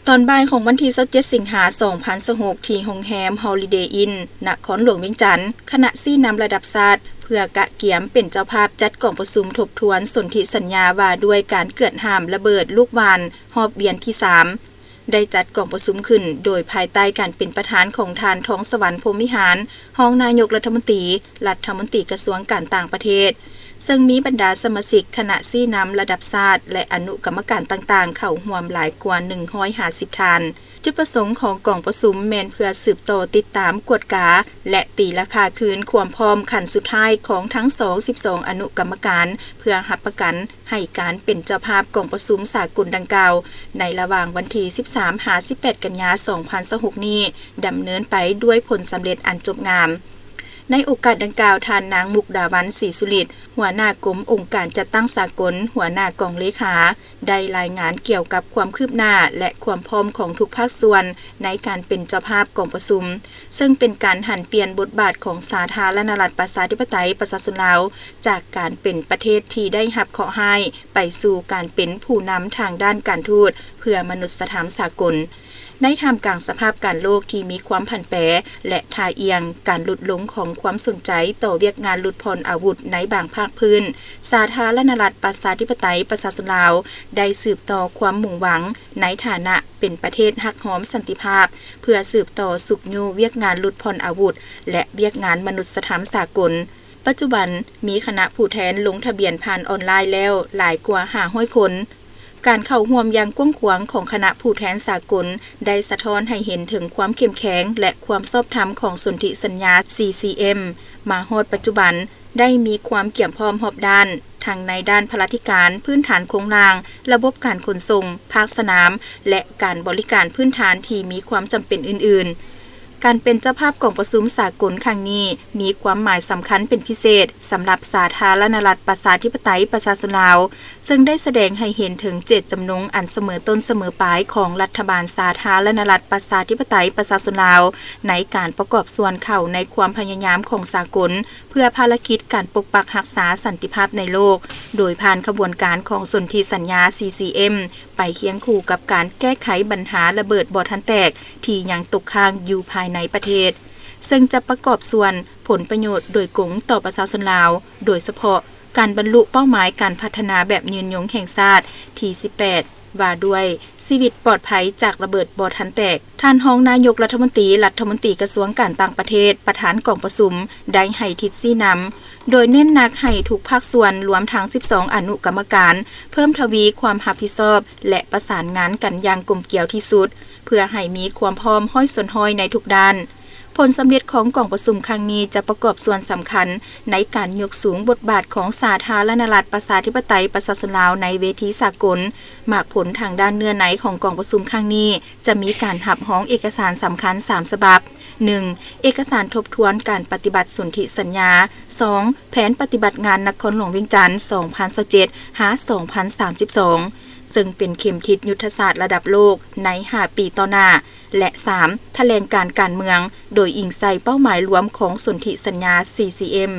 ตอนบ่ายของวันที่27สิงหาคม2026ที่โรงแรม Holiday Inn นครหลวงเวียงจันทน์คณะซี่นำระดับชาติเพื่อกะเกียมเป็นเจ้าภาพจัดกองประชุมทบทวนสนธิสัญญาว่าด้วยการเกิดห้ามระเบิดลูกวานรอบเวียนที่3ได้จัดกองประชุมขึ้นโดยภายใต้การเป็นประธานของทานท้องสวรรค์พรหมวิหารรองนายกรัฐมนตรีกระทรวงการต่างประเทศซึ่งมีบรรดาสมาชิกคณะซี่นำระดับชาติและอนุกรรมการต่างๆเข้าร่วมหลายกว่า150ท่านจุดประสงค์ของกองประชุมแม่นเพื่อสืบต่อติดตามกวดกาและตีราคาคืนความพร้อมขั้นสุดท้ายของทั้ง12อนุกรรมการเพื่อรับประกันให้การเป็นเจ้าภาพกองประชุมสากลดังกล่าวในระหว่างวันที่13-18 กันยายน 2026นี้ดำเนินไปด้วยผลสำเร็จอันจบงามในโอกาสดังกล่าวท่านนางมุกดาวันศรีสุริตหัวหน้ากรมองค์การจัดตั้งสากลหัวหน้ากองเลขาได้รายงานเกี่ยวกับความคืบหน้าและความพร้อมของทุกภาคส่วนในการเป็นเจ้าภาพกองประชุมซึ่งเป็นการหันเปลี่ยนบทบาทของสาธารณรัฐประชาธิปไตยประชาชนลาวจากการเป็นประเทศที่ได้รับเคราะห์ให้ไปสู่การเป็นผู้นำทางด้านการทูตเพื่อมนุษยธรรมสากลในท่ามกลางสภาพการโลกที่มีความผันแปรและท่าเอียงการหลุดลงของความสนใจต่อเวียกงานลดผ่อนอาวุธในบางภาคพื้นสาธารณรัฐประชาธิปไตยประชาชนลาวได้สืบต่อความมุ่งหวังในฐานะเป็นประเทศฮักหอมสันติภาพเพื่อสืบต่อสุขอยู่เวียกงานลดผ่อนอาวุธและเวียกงานมนุษยธรรมสากลปัจจุบันมีคณะผู้แทนลงทะเบียนผ่านออนไลน์แล้วหลายกว่า500คนการเข้าร่วมอย่างกว้างขวางของคณะผู้แทนสากลได้สะท้อนให้เห็นถึงความเข้มแข็งและความชอบธรรมของสนธิสัญญา CCM มาฮอดปัจจุบันได้มีความเกี่ยมพร้อมรอบด้านทั้งในด้านพลาธิการพื้นฐานโครงสร้างระบบการขนส่งภาคสนามและการบริการพื้นฐานที่มีความจำเป็นอื่นๆการเป็นเจ้าภาพกองประชุมสากลครั้งนี้มีความหมายสำคัญเป็นพิเศษสำหรับสาธารณรัฐประชาธิปไตยประชาชนลาวซึ่งได้แสดงให้เห็นถึงเจตจำนงอันเสมอต้นเสมอปลายของรัฐบาลสาธารณรัฐประชาธิปไตยประชาชนลาวในการประกอบส่วนเข้าในความพยายามของสากลเพื่อภารกิจการปกปักรักษาสันติภาพในโลกโดยผ่านขบวนการของสนธิสัญญา CCM ไปเคียงคู่กับการแก้ไขปัญหาระเบิดบ่อทันแตกที่ยังตกค้างอยู่ภายในประเทศซึ่งจะประกอบส่วนผลประโยชน์โดยกงต่อประชาชนลาวโดยเฉพาะการบรรลุเป้าหมายการพัฒนาแบบยืนยงแห่งชาติที่18ว่าด้วยชีวิตปลอดภัยจากระเบิดบ่อทันแตกท่านรองนายกรัฐมนตรีกระทรวงการต่างประเทศประธานกองประชุมได้ให้ทิศชี้นำโดยเน้นหนักให้ทุกภาคส่วนรวมทั้ง12อนุกรรมการเพิ่มทวีความรับผิดชอบและประสานงานกันอย่างกลมเกลียวที่สุดเพื่อให้มีความพร้อมห้อยส่วนห้อยในทุกด้านผลสำเร็จของกองประชุมครั้งนี้จะประกอบส่วนสำคัญในการยกสูงบทบาทของสาธารณรัฐประชาธิปไตยประชาชนลาวในเวทีสากลหมากผลทางด้านเนื้อในของกองประชุมครั้งนี้จะมีการรับร้องเอกสารสำคัญ3ฉบับ 1. เอกสารทบทวนการปฏิบัติสนธิสัญญา 2. แผนปฏิบัติงานนครหลวงเวียงจันทน์2027-2032ซึ่งเป็นเข็มทิศยุทธศาสตร์ระดับโลกใน5 ปีต่อหน้าและ 3. แถลงการเมืองโดยอิงใส่เป้าหมายรวมของสนธิสัญญา CCM